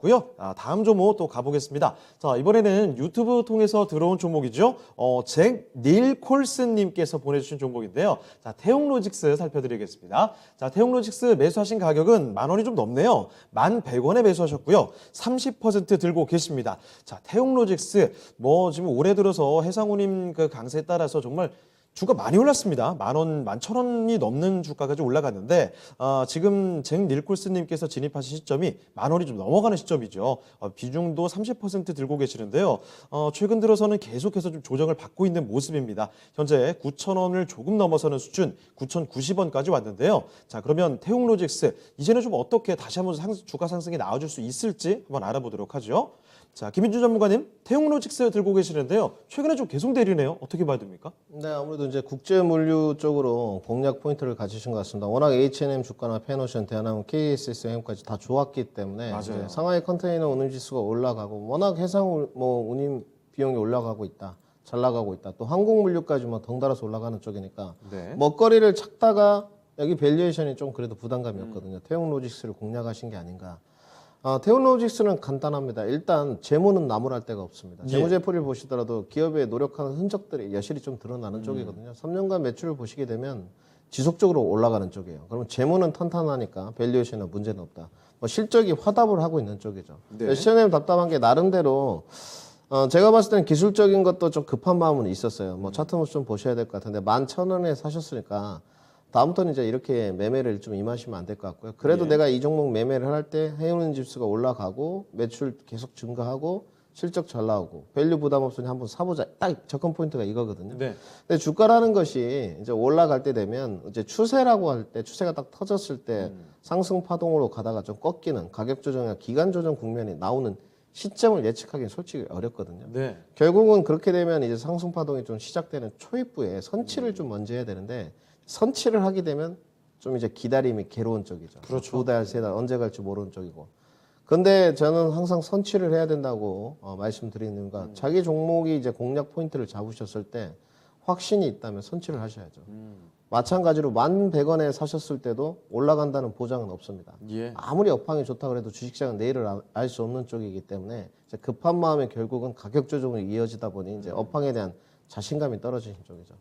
고요. 다음 종목 또 가보겠습니다. 자, 이번에는 유튜브 통해서 들어온 종목이죠. 잭 닐 콜슨님께서 보내주신 종목인데요. 자, 태용로직스 살펴드리겠습니다. 자, 태용로직스 매수하신 가격은 10,000원이 좀 넘네요. 1,100원에 매수하셨고요. 30% 들고 계십니다. 자, 태용로직스 지금 올해 들어서 해상우님 그 강세에 따라서 정말 주가 많이 올랐습니다. 10,000원, 11,000원이 넘는 주가까지 올라갔는데 지금 잭 닐콜스님께서 진입하신 시점이 10,000원이 좀 넘어가는 시점이죠. 비중도 30% 들고 계시는데요. 최근 들어서는 계속해서 좀 조정을 받고 있는 모습입니다. 현재 9,000원을 조금 넘어서는 수준 9,090원까지 왔는데요. 자, 그러면 태용로직스 이제는 좀 어떻게 다시 한번 주가 상승이 나와줄 수 있을지 한번 알아보도록 하죠. 자, 김인준 전문가님, 태용로직스 들고 계시는데요. 최근에 좀 계속 내리네요. 어떻게 봐야 됩니까? 네, 아무래도 이제 국제물류 쪽으로 공략 포인트를 가지신 것 같습니다. 워낙 H&M 주가나 페노션, 대한항공, KSSM까지 다 좋았기 때문에 이제 상하이 컨테이너 운임 지수가 올라가고 워낙 해상 운임 비용이 올라가고 있다. 잘 나가고 있다. 또 항공물류까지 덩달아서 올라가는 쪽이니까 네. 먹거리를 찾다가 여기 밸류에이션이 좀 그래도 부담감이었거든요. 태용로직스를 공략하신 게 아닌가. 태용로직스는 간단합니다. 일단 재무는 나무랄 데가 없습니다. 재무제표를 보시더라도 기업의 노력하는 흔적들이 여실히 좀 드러나는 쪽이거든요. 3년간 매출을 보시게 되면 지속적으로 올라가는 쪽이에요. 그러면 재무는 탄탄하니까 밸류에이션에 문제는 없다. 실적이 화답을 하고 있는 쪽이죠. 네. 시청자님 답답한 게 나름대로 제가 봤을 때는 기술적인 것도 좀 급한 마음은 있었어요. 차트 모습 좀 보셔야 될 것 같은데 11,000원에 사셨으니까 다음부터는 이제 이렇게 매매를 좀 임하시면 안 될 것 같고요. 그래도 내가 이 종목 매매를 할 때 해운은 지수가 올라가고 매출 계속 증가하고 실적 잘 나오고 밸류 부담 없으니 한번 사보자. 딱 접근 포인트가 이거거든요. 네. 근데 주가라는 것이 이제 올라갈 때 되면 이제 추세라고 할 때 추세가 딱 터졌을 때 상승 파동으로 가다가 좀 꺾이는 가격 조정이나 기간 조정 국면이 나오는 시점을 예측하기는 솔직히 어렵거든요. 네. 결국은 그렇게 되면 이제 상승 파동이 좀 시작되는 초입부에 선치를 좀 먼저 해야 되는데 선치를 하게 되면 좀 이제 기다림이 괴로운 쪽이죠. 그렇죠. 2달, 3달 언제 갈지 모르는 쪽이고. 근데 저는 항상 선치를 해야 된다고 말씀드리는 이유가 자기 종목이 이제 공략 포인트를 잡으셨을 때 확신이 있다면 선치를 하셔야죠. 마찬가지로 1,100원에 사셨을 때도 올라간다는 보장은 없습니다. 예. 아무리 업황이 좋다고 해도 주식시장은 내일을 알 수 없는 쪽이기 때문에 이제 급한 마음에 결국은 가격 조정이 이어지다 보니 이제 업황에 대한 자신감이 떨어지는 쪽이죠.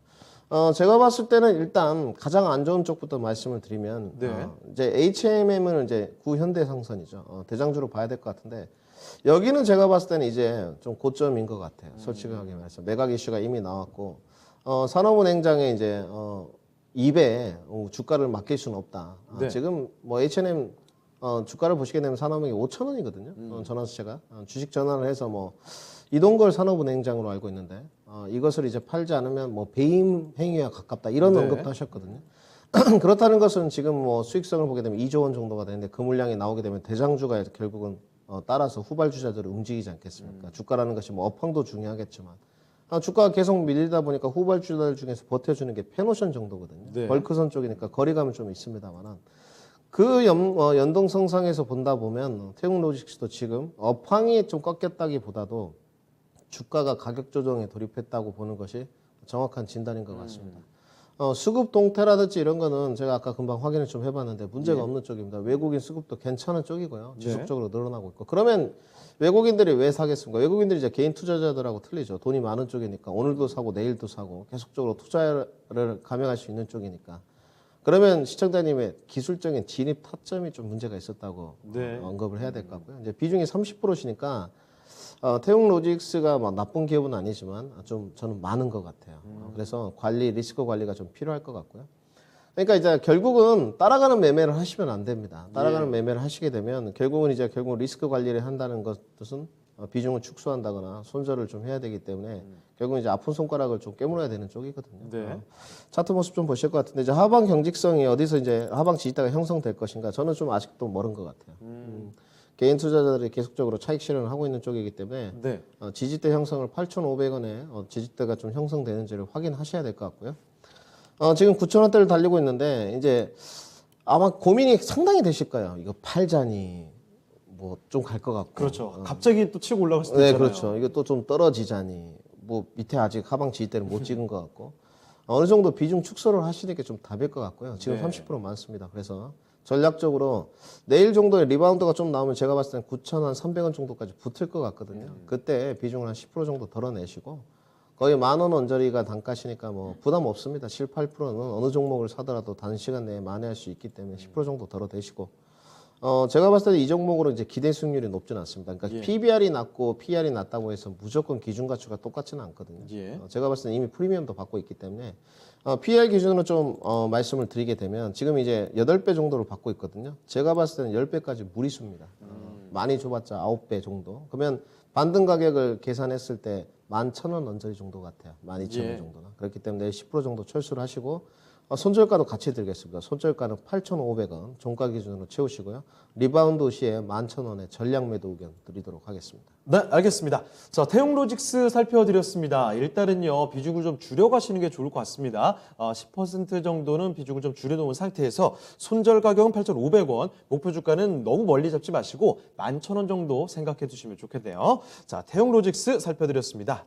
제가 봤을 때는 일단 가장 안 좋은 쪽부터 말씀을 드리면 네. 이제 H&M은 이제 구현대상선이죠. 대장주로 봐야 될 것 같은데 여기는 제가 봤을 때는 이제 좀 고점인 것 같아요. 솔직하게 말해서 매각 이슈가 이미 나왔고 산업은행장에 이제 2배 주가를 맡길 수는 없다. 네. 지금 H&M 주가를 보시게 되면 산업은행이 5,000원이거든요. 전환수채가 주식 전환을 해서 이동걸 산업은행장으로 알고 있는데 이것을 이제 팔지 않으면 배임 행위와 가깝다 이런 네. 언급도 하셨거든요. 그렇다는 것은 지금 수익성을 보게 되면 2조 원 정도가 되는데 그 물량이 나오게 되면 대장주가 결국은 따라서 후발주자들을 움직이지 않겠습니까? 주가라는 것이 업황도 중요하겠지만 주가가 계속 밀리다 보니까 후발주자들 중에서 버텨주는 게 페노션 정도거든요. 네. 벌크선 쪽이니까 거리감은 좀 있습니다만 그 연동성상에서 본다 보면 태용로직스도 지금 업황이 좀 꺾였다기보다도 주가가 가격 조정에 돌입했다고 보는 것이 정확한 진단인 것 같습니다. 수급 동태라든지 이런 거는 제가 아까 금방 확인을 좀 해봤는데 문제가 없는 쪽입니다. 외국인 수급도 괜찮은 쪽이고요. 지속적으로 늘어나고 있고. 그러면 외국인들이 왜 사겠습니까? 외국인들이 이제 개인 투자자들하고 틀리죠. 돈이 많은 쪽이니까 오늘도 사고 내일도 사고 계속적으로 투자를 감행할 수 있는 쪽이니까. 그러면 시청자님의 기술적인 진입 타점이 좀 문제가 있었다고 네. 언급을 해야 될 것 같고요. 이제 비중이 30%시니까 태용로직스가 나쁜 기업은 아니지만 좀 저는 많은 것 같아요. 그래서 리스크 관리가 좀 필요할 것 같고요. 그러니까 이제 결국은 따라가는 매매를 하시면 안 됩니다. 따라가는 매매를 하시게 되면 결국 리스크 관리를 한다는 것은 비중을 축소한다거나 손절을 좀 해야 되기 때문에 결국은 이제 아픈 손가락을 좀 깨물어야 되는 쪽이거든요. 네. 차트 모습 좀 보실 것 같은데 이제 하방 경직성이 어디서 이제 하방 지지대가 형성될 것인가 저는 좀 아직도 멀은 것 같아요. 개인 투자자들이 계속적으로 차익 실현을 하고 있는 쪽이기 때문에 네. 지지대 형성을 8,500원에 지지대가 좀 형성되는지를 확인하셔야 될 것 같고요. 지금 9,000원대를 달리고 있는데 이제 아마 고민이 상당히 되실 거예요. 이거 팔자니 좀 갈 것 같고. 그렇죠. 갑자기 또 치고 올라갈 수도 네, 있잖아요. 그렇죠. 이거 또 좀 떨어지자니 밑에 아직 하방 지지대를 못 찍은 것 같고 어느 정도 비중 축소를 하시는 게 좀 답일 것 같고요. 지금 네. 30% 많습니다. 그래서 전략적으로 내일 정도의 리바운드가 좀 나오면 제가 봤을 때는 9,300원 정도까지 붙을 것 같거든요. 그때 비중을 한 10% 정도 덜어내시고 거의 10,000원 언저리가 단가시니까 뭐 부담 없습니다. 7, 8%는 어느 종목을 사더라도 단시간 내에 만회할 수 있기 때문에 10% 정도 덜어내시고 제가 봤을 때 이 종목으로 이제 기대 수익률이 높진 않습니다. 그러니까 예. PBR이 낮고 PR이 낮다고 해서 무조건 기준 가치가 똑같지는 않거든요. 예. 제가 봤을 때 이미 프리미엄도 받고 있기 때문에 PR 기준으로 좀 말씀을 드리게 되면 지금 이제 8배 정도를 받고 있거든요. 제가 봤을 때는 10배까지 무리수입니다. 많이 줘봤자 9배 정도. 그러면 반등 가격을 계산했을 때 11,000원 언저리 정도 같아요. 12,000원 예. 정도나. 그렇기 때문에 10% 정도 철수를 하시고 손절가도 같이 드리겠습니다. 손절가는 8,500원 종가 기준으로 채우시고요. 리바운드 시에 11,000원에 전량 매도 의견 드리도록 하겠습니다. 네, 알겠습니다. 자, 태용로직스 살펴드렸습니다. 일단은요, 비중을 좀 줄여가시는 게 좋을 것 같습니다. 10% 정도는 비중을 좀 줄여놓은 상태에서 손절 가격은 8,500원, 목표 주가는 너무 멀리 잡지 마시고 11,000원 정도 생각해 두시면 좋겠네요. 자, 태용로직스 살펴드렸습니다.